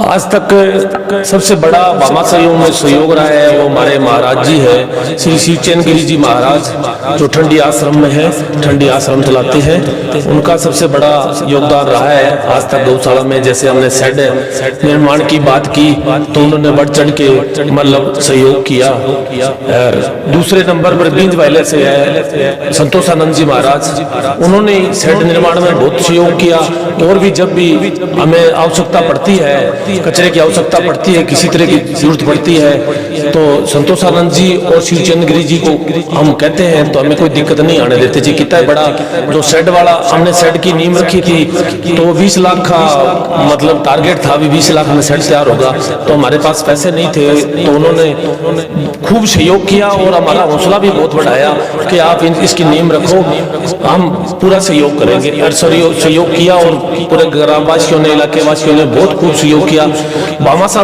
आज तक सबसे बड़ा भामाशाहों में सहयोग रहा है वो हमारे महाराज जी है, श्री शिवचैन गिरी जी महाराज, जो ठंडी आश्रम में है, ठंडी आश्रम चलाते हैं। उनका सबसे बड़ा योगदान रहा है आज तक गौशाला में। जैसे हमने शेड निर्माण की बात की तो उन्होंने बढ़ चढ़ के मतलब सहयोग किया। दूसरे नंबर पर बींज वाले से है संतोषानंद जी महाराज, उन्होंने शेड निर्माण में बहुत सहयोग किया। और भी जब भी हमें आवश्यकता पड़ती है, कचरे की आवश्यकता पड़ती है, किसी तरह की जरूरत पड़ती है, तो संतोषानंद जी और शिवचैन गिरी जी को हम कहते हैं तो हमें कोई दिक्कत नहीं आने देते जी। कितना बड़ा जो शेड वाला हमने शेड की नींव रखी थी तो 20 लाख का मतलब टारगेट था, अभी 20 लाख में शेड तैयार होगा, तो हमारे पास पैसे नहीं थे, तो उन्होंने खूब सहयोग किया और हमारा हौसला भी बहुत बढ़ाया कि आप इसकी नींव रखो, हम पूरा सहयोग करेंगे। और सहयोग किया और पूरे ग्रामवासियों ने, इलाके वासियों ने बहुत खूब सहयोग किया। भामाशाह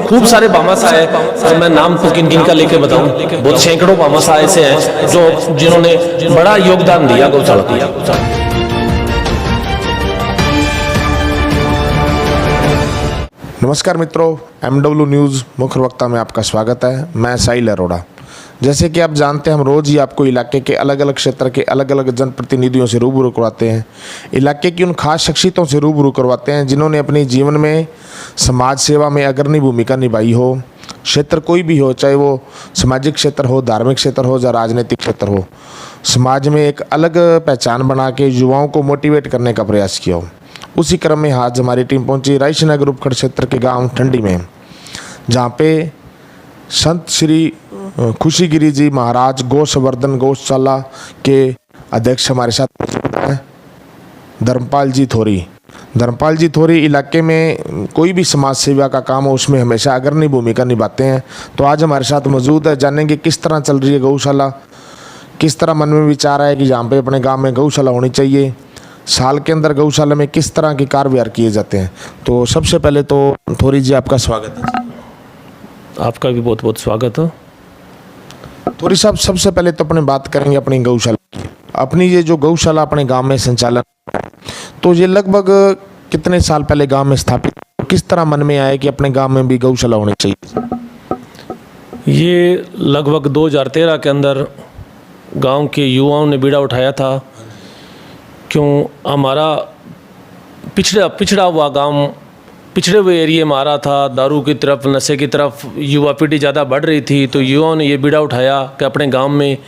खूब सारे भामाशाह है, और मैं नाम तो किन किन का लेके बताऊं, बहुत सैकड़ों भामाशाह ऐसे हैं जो जिन्होंने बड़ा योगदान दिया गौशाला को। नमस्कार मित्रों, MW न्यूज़ मुख्य वक्ता में आपका स्वागत है। मैं साहिल अरोड़ा। जैसे कि आप जानते हैं, हम रोज़ ही आपको इलाके के अलग अलग क्षेत्र के अलग अलग जनप्रतिनिधियों से रूबरू करवाते हैं, इलाके की उन खास शख्सियतों से रूबरू करवाते हैं जिन्होंने अपने जीवन में समाज सेवा में अग्रणी भूमिका निभाई हो। क्षेत्र कोई भी हो, चाहे वो सामाजिक क्षेत्र हो, धार्मिक क्षेत्र हो या राजनीतिक क्षेत्र हो, समाज में एक अलग पहचान बना के युवाओं को मोटिवेट करने का प्रयास किया हो। उसी क्रम में आज हमारी टीम पहुंची रायसीनगर उपखंड क्षेत्र के गांव ठंडी में, जहां पे संत श्री खुशी गिरी जी महाराज गौ संवर्धन गौशाला के अध्यक्ष हमारे साथ हैं धर्मपाल जी थोरी। धर्मपाल जी थोरी इलाके में कोई भी समाज सेवा का काम हो उसमें हमेशा अग्रणी भूमिका निभाते हैं। तो आज हमारे साथ मौजूद है, जानेंगे किस तरह चल रही है गौशाला, किस तरह मन में विचार है कि यहाँ पे अपने गाँव में गौशाला होनी चाहिए, साल के अंदर गौशाला में किस तरह के कार्य व्यवहार किए जाते हैं। तो सबसे पहले तो थोरी जी आपका स्वागत है। आपका भी बहुत बहुत स्वागत हो। थोरी साहब, सबसे पहले तो अपने बात करेंगे अपनी गौशाला की। अपनी ये जो गौशाला अपने गांव में संचालन, तो ये लगभग कितने साल पहले गांव में स्थापित, किस तरह मन में आया कि अपने गांव में भी गौशाला होनी चाहिए? ये लगभग 2013 के अंदर गांव के युवाओं ने बीड़ा उठाया था। क्यों हमारा पिछड़ा हुआ गांव, पिछड़े हुए एरिया में आ रहा था, दारू की तरफ, नशे की तरफ युवा पीढ़ी ज़्यादा बढ़ रही थी। तो युवाओं ने ये बीड़ा उठाया कि अपने गांव में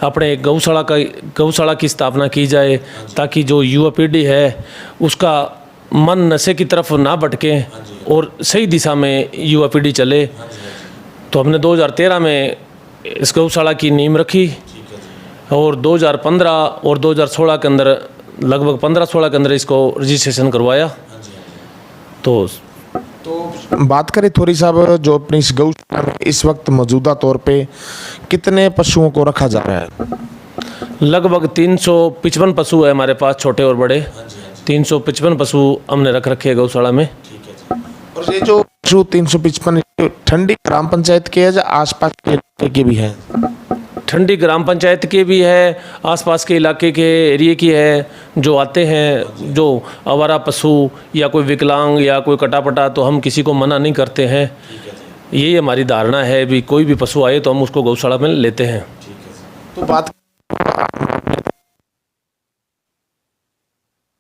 अपने गौशाला की स्थापना की जाए, ताकि जो युवा पीढ़ी है उसका मन नशे की तरफ ना भटके और सही दिशा में युवा पीढ़ी चले। तो हमने 2013 में इस गौशाला की नींव रखी और 2015 और 2016 के अंदर, लगभग 15-16 के अंदर इसको रजिस्ट्रेशन करवाया। तो बात करें थोड़ी साहब, जो अपनी इस गौशाला में इस वक्त मौजूदा तौर पे कितने पशुओं को रखा जा रहा है? लगभग 355 पशु है हमारे पास, छोटे और बड़े 355 पशु हमने रख रखे हैं गौशाला में। और ये जो पशु 355 ठंडी ग्राम पंचायत के है या आसपास के इलाके के भी हैं? ठंडी ग्राम पंचायत के भी है, आसपास के इलाके के एरिया की है। जो आते हैं, जो आवारा पशु या कोई विकलांग या कोई कटापटा, तो हम किसी को मना नहीं करते हैं। यही हमारी धारणा है, भी कोई भी पशु आए तो हम उसको गौशाला में लेते हैं। तो बात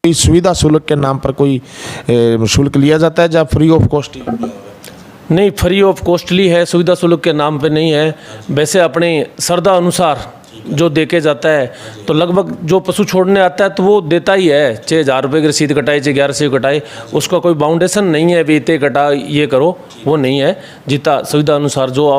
सुविधा शुल्क के नाम पर कोई शुल्क लिया जाता है या फ्री ऑफ कॉस्ट? नहीं, फ्री ऑफ कॉस्टली है, सुविधा शुल्क के नाम पे नहीं है। वैसे अपने श्रद्धा अनुसार जो देके जाता है, तो लगभग जो पशु छोड़ने आता है तो वो देता ही है, चाहे 1000 रुपये की रसीद कटाए, चाहे 1100 कटाए, उसका कोई बाउंडेशन नहीं है भी इतने कटा ये करो, वो नहीं है। जितना सुविधा अनुसार जो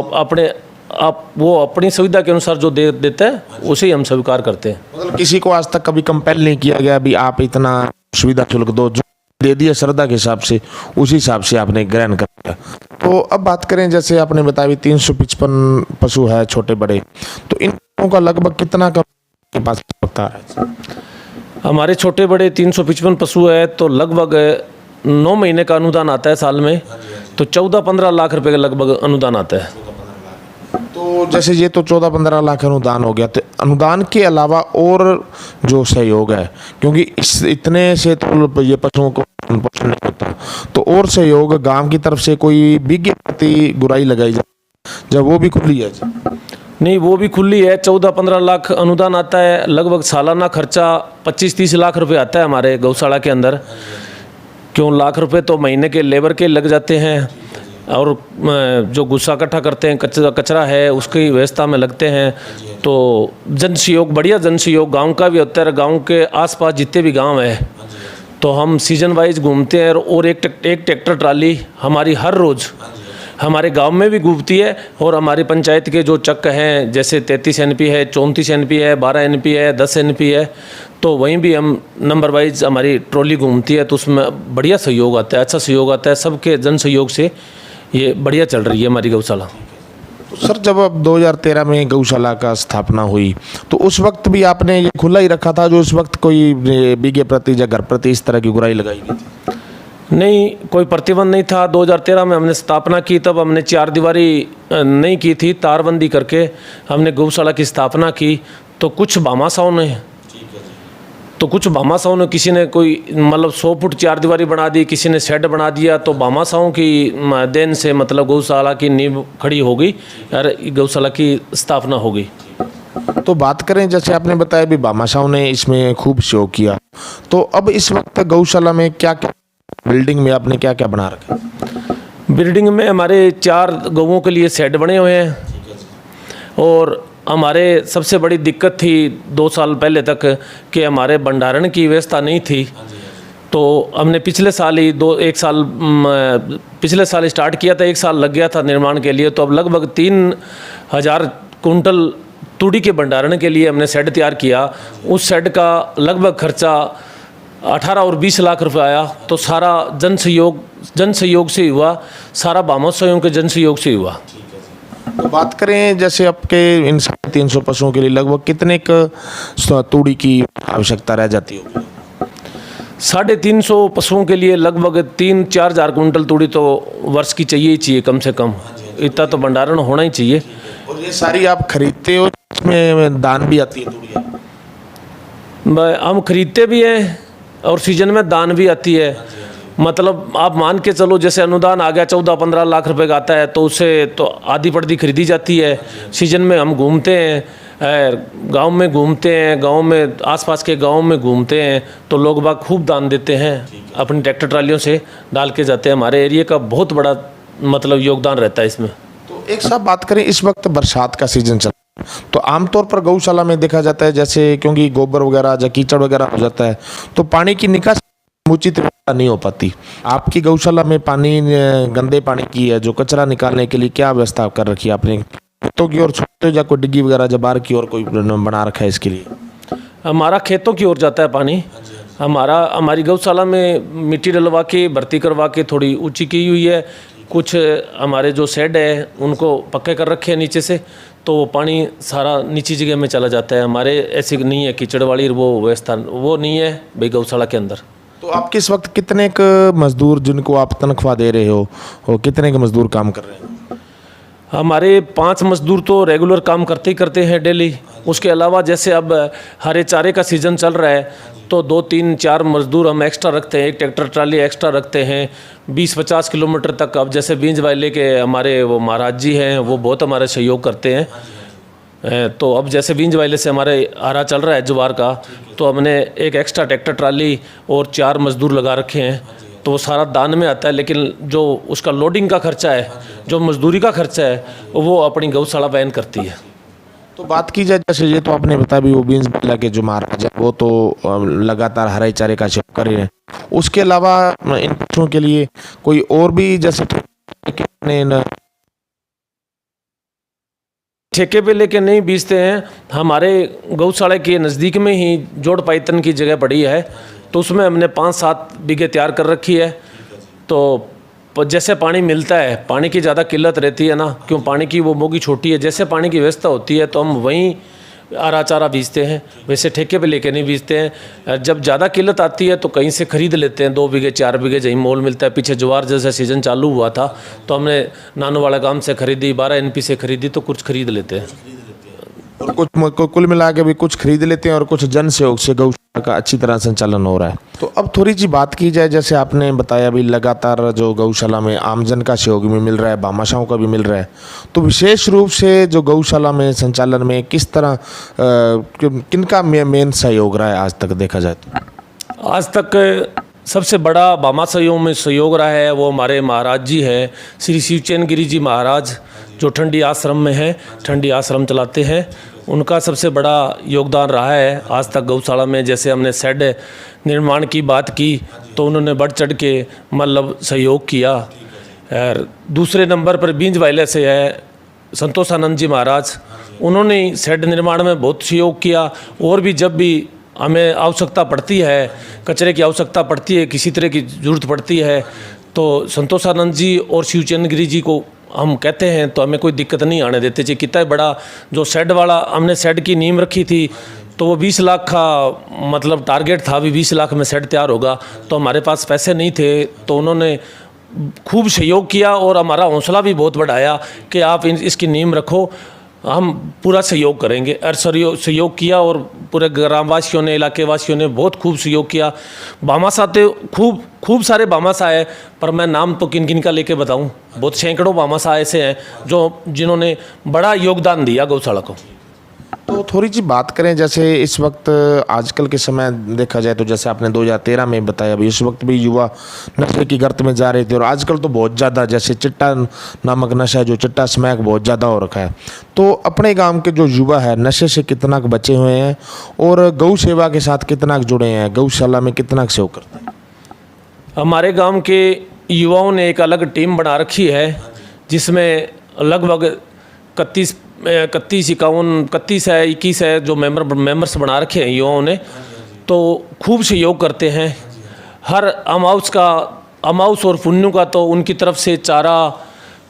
वो अपनी सुविधा के अनुसार जो देता है उसे ही हम स्वीकार करते हैं। मतलब किसी को आज तक कभी कंपेल नहीं किया गया भी आप इतना सुविधा शुल्क दो, जो दे दिया श्रद्धा के हिसाब से उसी हिसाब से आपने ग्रहण कर लिया। तो अब बात करें, जैसे आपने बताया 355 पशु है छोटे बड़े, तो इन का लगभग कितना का के पास होता है? हमारे छोटे बड़े 355 पशु है, तो लगभग 9 महीने का अनुदान आता है साल में, तो 14-15 लाख रुपए का लगभग अनुदान आता है। तो तो जैसे ये तो 14-15 लाख अनुदान हो गया, तो अनुदान के अलावा और जो सहयोग है, क्योंकि इस इतने से तो ये पशुओं को पोषण नहीं होता, तो और सहयोग गांव की तरफ से कोई बीघे प्रति गुराई लगाई जाए जब वो भी खुली है जी? नहीं, वो भी खुली है। 14-15 लाख अनुदान आता है, लगभग सालाना खर्चा 25-30 लाख रुपए आता है हमारे गौशाला के अंदर। क्यों, लाख रुपए तो महीने के लेबर के लग जाते हैं, और जो गुस्सा इकट्ठा करते हैं, कचरा है उसकी व्यवस्था में लगते हैं। तो जन सहयोग, बढ़िया जन सहयोग गाँव का भी होता है। गाँव के आसपास जितने भी गाँव हैं, तो हम सीजन वाइज घूमते हैं, और एक ट्रैक्टर ट्राली हमारी हर रोज़ हमारे गांव में भी घूमती है। और हमारी पंचायत के जो चक्क हैं, जैसे 33 NP है, 34 NP है, 12 NP है, 10 NP है, तो वहीं भी हम नंबर वाइज हमारी ट्रॉली घूमती है। तो उसमें बढ़िया सहयोग आता है, अच्छा सहयोग आता है। सबके जन सहयोग से ये बढ़िया चल रही है हमारी गौशाला। तो सर, जब अब 2013 में गौशाला का स्थापना हुई, तो उस वक्त भी आपने ये खुला ही रखा था, जो उस वक्त कोई बीघे प्रति या घर प्रति इस तरह की गुराई लगाई गई थी? नहीं, कोई प्रतिबंध नहीं था। 2013 में हमने स्थापना की, तब हमने 4 दीवारी नहीं की थी, तारबंदी करके हमने गौशाला की स्थापना की। तो कुछ भामाशाहों ने किसी ने कोई मतलब 100 फुट 4 दीवारी बना दी, किसी ने शेड बना दिया। तो भामाशाहों की देन से मतलब गौशाला की नींव खड़ी हो गई और गौशाला की स्थापना हो गई। तो बात करें, जैसे आपने बताया भी भामाशाहों ने इसमें खूब सहयोग किया, तो अब इस वक्त गौशाला में क्या क्या बिल्डिंग में आपने क्या क्या बना रखा? बिल्डिंग में हमारे 4 गौओं के लिए शेड बने हुए हैं। और हमारे सबसे बड़ी दिक्कत थी 2 साल पहले तक कि हमारे भंडारण की व्यवस्था नहीं थी। तो हमने पिछले साल स्टार्ट किया था, 1 साल लग गया था निर्माण के लिए। तो अब लगभग 3000 कुंटल तूड़ी के भंडारण के लिए हमने शेड तैयार किया। उस शेड का लगभग खर्चा 18 और 20 लाख रुपए आया। तो सारा जन सहयोग से हुआ, सारा भामाशाहों के जन सहयोग से हुआ। तो बात करें, जैसे आपके इन 350 पशुओं के लिए लगभग कितने तूड़ी की आवश्यकता रह जाती होगी? 350 पशुओं के लिए लगभग 3-4 हज़ार कुंटल तूड़ी तो वर्ष की चाहिए ही चाहिए, कम से कम इतना तो भंडारण होना ही चाहिए। और ये सारी आप खरीदते हो, इसमें दान भी आती है तूड़ी? हम खरीदते भी हैं और सीजन में दान भी आती है। मतलब आप मान के चलो, जैसे अनुदान आ गया 14-15 लाख रुपए का आता है, तो उससे तो आधी पड़ती खरीदी जाती है। सीजन में हम घूमते हैं, गांव में घूमते हैं, गांव में आसपास के गांव में घूमते हैं, तो लोग बाग खूब दान देते हैं, अपनी ट्रैक्टर ट्रालियों से डाल के जाते हैं। हमारे एरिया का बहुत बड़ा मतलब योगदान रहता है इसमें। तो एक साहब, बात करें, इस वक्त बरसात का सीजन चल रहा है, तो आमतौर पर गौशाला में देखा जाता है, जैसे क्योंकि गोबर वगैरह या कीचड़ वगैरह हो जाता है, तो पानी की निकासी उचित व्यवस्था नहीं हो पाती। आपकी गौशाला में गंदे पानी की है, जो कचरा निकालने के लिए क्या व्यवस्था कर रखी है आपने? खेतों की ओर छोड़ते हो या कोई डिग्गी वगैरह या बाहर की ओर कोई बना रखा है इसके लिए? हमारा खेतों की ओर जाता है पानी। हमारी गौशाला में मिट्टी डलवा के, भर्ती करवा के थोड़ी ऊंची की हुई है। कुछ हमारे जो शेड है उनको पक्के कर रखे हैं नीचे से, तो वो पानी सारा नीची जगह में चला जाता है। हमारे ऐसी नहीं है कीचड़ वाली वो व्यवस्था, वो नहीं है भाई गौशाला के अंदर। तो आपके इस वक्त कितने मजदूर जिनको आप तनख्वाह दे रहे हो, और कितने के मजदूर काम कर रहे हैं? हमारे 5 मजदूर तो रेगुलर काम करते ही करते हैं डेली। उसके अलावा जैसे अब हरे चारे का सीज़न चल रहा है, तो 2-3-4 मजदूर हम एक्स्ट्रा रखते हैं, एक ट्रैक्टर ट्राली एक्स्ट्रा रखते हैं 20-50 किलोमीटर तक। अब जैसे बींज वाले के हमारे वो महाराज जी हैं, वो बहुत हमारे सहयोग करते हैं। तो अब जैसे बींज वाले से हमारे आरा चल रहा है ज्वार का, तो हमने एक एक्स्ट्रा ट्रैक्टर ट्राली और 4 मजदूर लगा रखे हैं। तो वो सारा दान में आता है, लेकिन जो उसका लोडिंग का खर्चा है, जो मजदूरी का खर्चा है, वो अपनी गौशाला वहन करती है। तो बात की जाए, जैसे ये तो आपने बताया भी वो बींज वाला के जो महाराज है, वो तो लगातार हरे चारे का सेवन कर रहे हैं। उसके अलावा इन पशुओं के लिए कोई और भी, जैसे ठेके पे लेके नहीं बेचते हैं। हमारे गौशाला के नज़दीक में ही जोड़ पाइतन की जगह पड़ी है, तो उसमें हमने 5-7 बीघे तैयार कर रखी है। तो जैसे पानी मिलता है, पानी की ज़्यादा किल्लत रहती है ना, क्यों पानी की वो मोगी छोटी है, जैसे पानी की व्यवस्था होती है तो हम वहीं हरा चारा बीजते हैं, वैसे ठेके पे लेके नहीं बीजते हैं। जब ज़्यादा किल्लत आती है तो कहीं से ख़रीद लेते हैं, 2 बीघे 4 बीघे जहीं मोल मिलता है। पीछे ज्वार जैसा सीज़न चालू हुआ था तो हमने नानोवाला गांव से खरीदी, 12 NP से खरीदी, तो कुछ खरीद लेते हैं। और कुछ कुल मिला के भी कुछ खरीद लेते हैं और कुछ जन सहयोग से गौशाला का अच्छी तरह संचालन हो रहा है। तो अब थोड़ी सी बात की जाए, जैसे आपने बताया भी लगातार जो गौशाला में आमजन का सहयोग भी मिल रहा है, भामाशाहों का भी मिल रहा है, तो विशेष रूप से जो गौशाला में संचालन में किस तरह किनका मेन सहयोग रहा है आज तक देखा जाए तो? आज तक सबसे बड़ा भामाशाहों में सहयोग रहा है वो हमारे महाराज जी हैं, श्री शिवचैन गिरी जी महाराज, जो ठंडी आश्रम में है, ठंडी आश्रम चलाते हैं। उनका सबसे बड़ा योगदान रहा है आज तक गौशाला में। जैसे हमने शेड निर्माण की बात की तो उन्होंने बढ़ चढ़ के मतलब सहयोग किया। और दूसरे नंबर पर बींज वाइले से है संतोषानंद जी महाराज, उन्होंने शेड निर्माण में बहुत सहयोग किया। और भी जब भी हमें आवश्यकता पड़ती है, कचरे की आवश्यकता पड़ती है, किसी तरह की ज़रूरत पड़ती है, तो संतोषानंद जी और शिवचैन गिरी जी को हम कहते हैं तो हमें कोई दिक्कत नहीं आने देते। चाहिए कितना बड़ा जो शेड वाला हमने शेड की नींव रखी थी तो वो 20 लाख का मतलब टारगेट था, अभी 20 लाख में शेड तैयार होगा, तो हमारे पास पैसे नहीं थे, तो उन्होंने खूब सहयोग किया और हमारा हौसला भी बहुत बढ़ाया कि आप इसकी नींव रखो, हम पूरा सहयोग करेंगे। और सहयोग किया और पूरे ग्रामवासियों ने, इलाके वासियों ने बहुत खूब सहयोग किया। भामाशाह तो खूब सारे भामाशाह है, पर मैं नाम तो किन किन का लेके बताऊं, बहुत सैकड़ों भामाशाह ऐसे हैं जिन्होंने बड़ा योगदान दिया गौशाला को। तो थोड़ी सी बात करें, जैसे इस वक्त आजकल के समय देखा जाए तो जैसे आपने 2013 में बताया भी, इस वक्त भी युवा नशे की गर्त में जा रहे थे और आजकल तो बहुत ज़्यादा जैसे चिट्टा नामक नशा, जो चिट्टा स्मैक बहुत ज़्यादा हो रखा है। तो अपने गांव के जो युवा है नशे से कितना बचे हुए हैं और गौ सेवा के साथ कितना जुड़े हैं, गौशाला में कितना सहयोग करते हैं? हमारे गाँव के युवाओं ने एक अलग टीम बना रखी है जिसमें लगभग 31 है, 21 है जो मेंबर्स बना रखे हैं युवाओं ने, तो खूब सहयोग करते हैं। हर अमाउस और पुन्नू का तो उनकी तरफ से चारा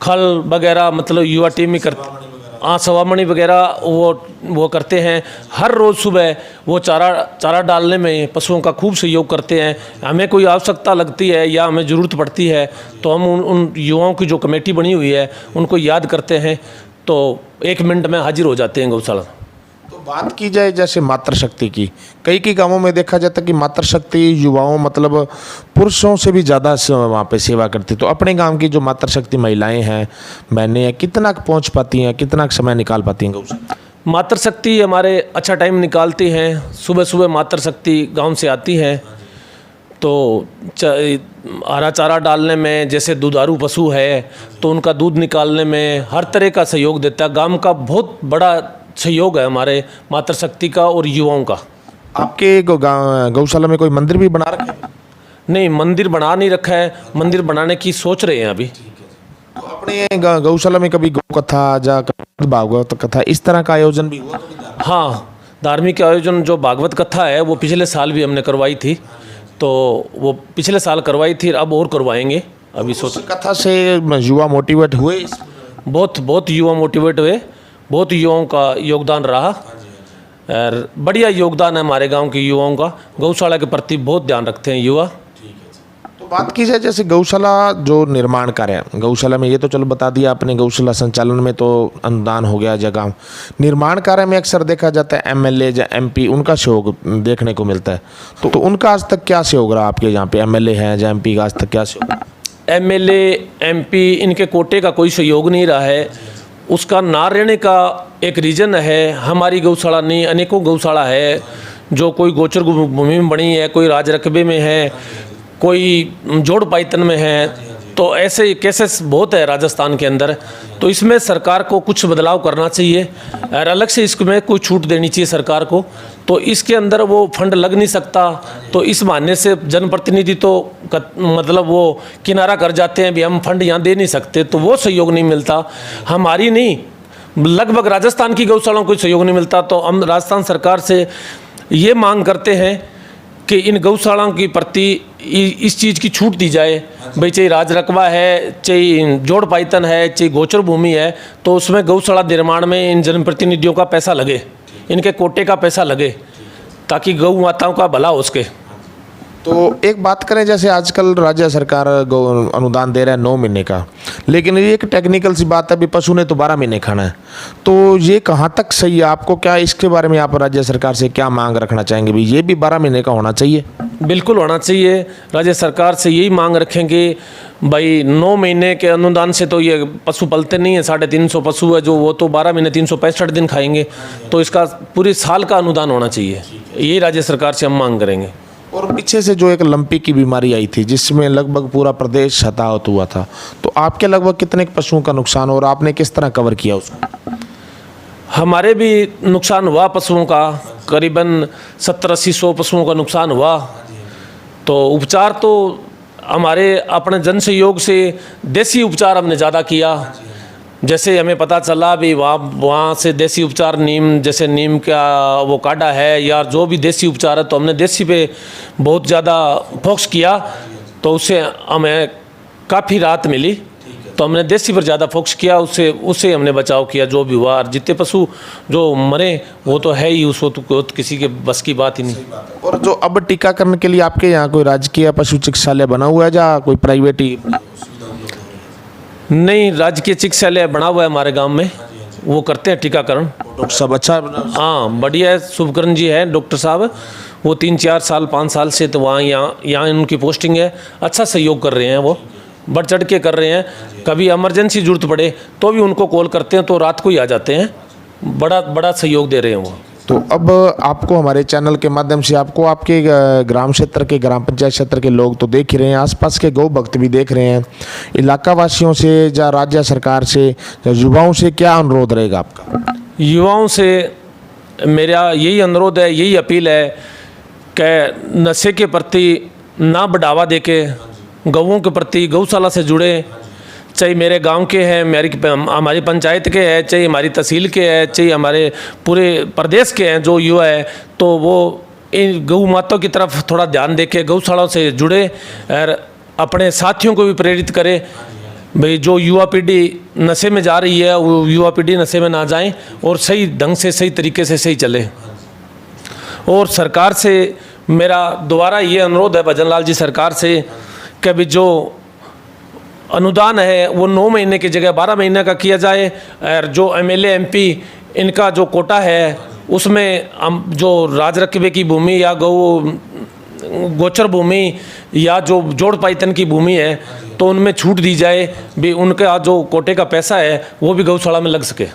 खल वगैरह मतलब युवा टीम ही करते, हाँ सवामणि वगैरह वो करते हैं। हर रोज़ सुबह वो चारा डालने में पशुओं का खूब सहयोग करते हैं। हमें कोई आवश्यकता लगती है या हमें ज़रूरत पड़ती है तो हम उन युवाओं की जो कमेटी बनी हुई है उनको याद करते हैं, तो 1 मिनट में हाजिर हो जाते हैं गौशाला। तो बात की जाए जैसे मातृशक्ति की, कई गांवों में देखा जाता है कि मातृशक्ति युवाओं मतलब पुरुषों से भी ज़्यादा वहाँ पे सेवा करती। तो अपने गांव की जो मातृशक्ति महिलाएं हैं, बहनें हैं, कितना पहुँच पाती हैं, कितना समय निकाल पाती हैं गौशाला? मातृशक्ति हमारे अच्छा टाइम निकालती हैं। सुबह सुबह मातृशक्ति गाँव से आती है तो हरा चारा डालने में, जैसे दुधारू पशु है तो उनका दूध निकालने में हर तरह का सहयोग देता है। गांव का बहुत बड़ा सहयोग है हमारे मातृशक्ति का और युवाओं का। आपके गौशाला में कोई मंदिर भी बना रखा है? नहीं, मंदिर बना नहीं रखा है, मंदिर बनाने की सोच रहे हैं अभी। तो अपने गौशाला में कभी गौ कथा या भागवत कथा इस तरह का आयोजन भी हुआ? हाँ, धार्मिक आयोजन जो भागवत कथा है वो पिछले साल भी हमने करवाई थी, तो वो पिछले साल करवाई थी, अब और करवाएंगे अभी सोच। कथा से युवा मोटिवेट हुए? बहुत युवा मोटिवेट हुए, बहुत युवाओं का योगदान रहा और बढ़िया योगदान है हमारे गांव के युवाओं का। गौशाला के प्रति बहुत ध्यान रखते हैं युवा। तो बात की जाए जैसे गौशाला जो निर्माण कार्य, गौशाला में ये तो चलो बता दिया आपने, गौशाला संचालन में तो अनुदान हो गया जगह, निर्माण कार्य में अक्सर देखा जाता है MLA या MP उनका सहयोग देखने को मिलता है। तो उनका आज तक क्या सहयोग रहा आपके यहाँ पे? MLA हैं या MP का आज तक क्या सहयोग? MLA MP इनके कोटे का कोई सहयोग नहीं रहा है। उसका ना रहने का एक रीज़न है, हमारी गौशाला नहीं, अनेकों गौशाला है जो कोई गोचर भूमि में बनी है, कोई राज रकबे में है, कोई जोड़ पाइतन में है, तो ऐसे केसेस बहुत है राजस्थान के अंदर। तो इसमें सरकार को कुछ बदलाव करना चाहिए और अलग से इसमें कोई छूट देनी चाहिए सरकार को। तो इसके अंदर वो फंड लग नहीं सकता, तो इस बहाने से जनप्रतिनिधि तो मतलब वो किनारा कर जाते हैं भी हम फंड यहाँ दे नहीं सकते, तो वो सहयोग नहीं मिलता। हमारी नहीं, लगभग राजस्थान की गौशालाओं को सहयोग नहीं मिलता। तो हम राजस्थान सरकार से ये मांग करते हैं कि इन गौशालाओं की प्रति इस चीज़ की छूट दी जाए। भाई चाहे राज रकबा है, चाहे जोड़ पाइतन है, चाहे गोचर भूमि है, तो उसमें गौशाला निर्माण में इन जनप्रतिनिधियों का पैसा लगे, इनके कोटे का पैसा लगे ताकि गौ माताओं का भला हो सके। तो एक बात करें, जैसे आजकल राज्य सरकार अनुदान दे रहा है 9 महीने का, लेकिन ये एक टेक्निकल सी बात है, अभी पशु ने तो 12 महीने खाना है, तो ये कहाँ तक सही है? आपको क्या इसके बारे में आप राज्य सरकार से क्या मांग रखना चाहेंगे? भी ये भी 12 महीने का होना चाहिए? बिल्कुल होना चाहिए। राज्य सरकार से यही मांग रखेंगे भाई 9 महीने के अनुदान से तो ये पशु पलते नहीं है। 350 पशु है जो, वो तो 12 महीने 365 दिन खाएंगे, तो इसका पूरे साल का अनुदान होना चाहिए। यही राज्य सरकार से हम मांग करेंगे। और पीछे से जो एक लंपी की बीमारी आई थी जिसमें लगभग पूरा प्रदेश हताहत हुआ था, तो आपके लगभग कितने पशुओं का नुकसान और आपने किस तरह कवर किया उसको? हमारे भी नुकसान हुआ पशुओं का, करीबन 70-80 पशुओं का नुकसान हुआ। तो उपचार तो हमारे अपने जन सहयोग से देसी उपचार हमने ज़्यादा किया। जैसे हमें पता चला भी वहाँ से देसी उपचार, नीम, जैसे नीम का वो काढ़ा है या जो भी देसी उपचार है, तो हमने देसी पे बहुत ज़्यादा फोकस किया, तो उससे हमें काफ़ी राहत मिली। तो हमने देसी पर ज़्यादा फोकस किया, उससे हमने बचाव किया जो भी हुआ। और जितने पशु जो मरे वो तो है ही, उसको तो किसी के बस की बात ही नहीं। और जो अब टीकाकरण के लिए आपके यहाँ कोई राजकीय पशु चिकित्सालय बना हुआ है या कोई प्राइवेट ही? नहीं, राजकीय चिकित्सालय बना हुआ है हमारे गांव में, वो करते हैं टीकाकरण। डॉक्टर साहब अच्छा? हाँ, बढ़िया है। शुभकरण जी है डॉक्टर साहब, वो 3-4 साल 5 साल से तो वहाँ यहाँ उनकी पोस्टिंग है। अच्छा सहयोग कर रहे हैं, वो बढ़ चढ़ के कर रहे हैं। कभी इमरजेंसी जरूरत पड़े तो भी उनको कॉल करते हैं, तो रात को ही आ जाते हैं। बड़ा सहयोग दे रहे हैं वो। तो अब आपको हमारे चैनल के माध्यम से आपको आपके ग्राम क्षेत्र के, ग्राम पंचायत क्षेत्र के लोग तो देख ही रहे हैं, आसपास के गौ भक्त भी देख रहे हैं, इलाका वासियों से या राज्य सरकार से या युवाओं से क्या अनुरोध रहेगा आपका? युवाओं से मेरा यही अनुरोध है, यही अपील है कि नशे के प्रति ना बढ़ावा देके गौओं के प्रति गौशाला से जुड़े, चाहे मेरे गांव के हैं, हमारी पंचायत के हैं, चाहे हमारी तहसील के हैं, चाहे हमारे पूरे प्रदेश के हैं जो युवा है, तो वो इन गौ माताओं की तरफ थोड़ा ध्यान देके गौशालाओं से जुड़े और अपने साथियों को भी प्रेरित करें। भाई जो युवा पीढ़ी नशे में जा रही है, वो युवा पीढ़ी नशे में ना जाए और सही ढंग से, सही तरीके से सही चले। और सरकार से मेरा दोबारा ये अनुरोध है भजन लाल जी सरकार से कि अभी जो अनुदान है वो 9 महीने की जगह 12 महीने का किया जाए। और जो MLA MP इनका जो कोटा है उसमें हम जो राज रकबे की भूमि या गोचर भूमि या जो जोड़ पाइतन की भूमि है, तो उनमें छूट दी जाए भी, उनका जो कोटे का पैसा है वो भी गौशाला में लग सके।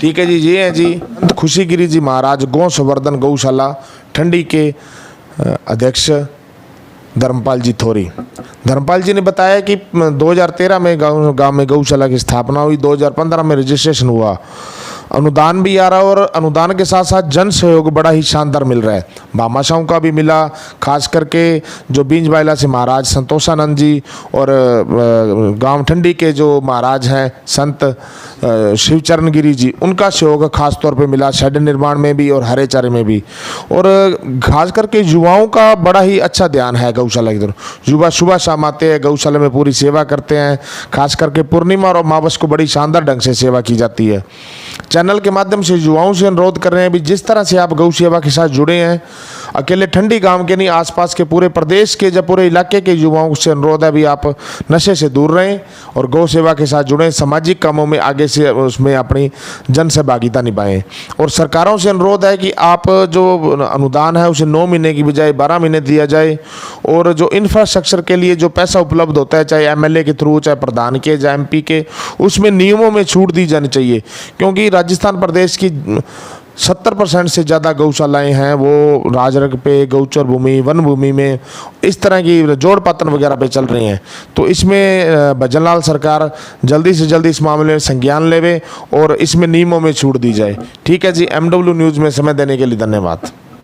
ठीक है जी। ये हैं जी संत खुशीगिरी जी महाराज गौ संवर्धन गौशाला ठंडी के अध्यक्ष धर्मपाल जी थोरी। धर्मपाल जी ने बताया कि 2013 में गांव में गौशाला की स्थापना हुई, 2015 में रजिस्ट्रेशन हुआ, अनुदान भी आ रहा है और अनुदान के साथ साथ जन सहयोग बड़ा ही शानदार मिल रहा है। भामाशाहों का भी मिला, खास करके जो बींजबाइला से महाराज संतोषानंद जी और गांव ठंडी के जो महाराज हैं संत शिवचरण गिरी जी, उनका सहयोग खास तौर पे मिला, शेड निर्माण में भी और हरे चारे में भी। और खास करके युवाओं का बड़ा ही अच्छा ध्यान है गौशाला की तरफ। युवा सुबह शाम आते हैं गौशाला में, पूरी सेवा करते हैं। खास करके पूर्णिमा और अमावस को बड़ी शानदार ढंग से सेवा की जाती है। चैनल के माध्यम से युवाओं से अनुरोध कर रहे हैं भी, जिस तरह से आप गौ सेवा के साथ जुड़े हैं, अकेले ठंडी गांव के नहीं, आसपास के पूरे प्रदेश के या पूरे इलाके के युवाओं से अनुरोध है भी आप नशे से दूर रहें और गौ सेवा के साथ जुड़ें, सामाजिक कामों में आगे से उसमें अपनी जन सहभागिता निभाएं। और सरकारों से अनुरोध है कि आप जो अनुदान है उसे 9 महीने की बजाय 12 महीने दिया जाए। और जो इंफ्रास्ट्रक्चर के लिए जो पैसा उपलब्ध होता है, चाहे MLA के थ्रू, चाहे प्रधान के, चाहे MP के, उसमें नियमों में छूट दी जानी चाहिए। क्योंकि राजस्थान प्रदेश की 70% से ज़्यादा गौशालाएं हैं वो राजरग पे, गौचर भूमि, वन भूमि में, इस तरह की जोड़ पातन वगैरह पे चल रही हैं। तो इसमें भजनलाल सरकार जल्दी से जल्दी इस मामले में संज्ञान लेवे और इसमें नियमों में छूट दी जाए। ठीक है जी। MW न्यूज़ में समय देने के लिए धन्यवाद।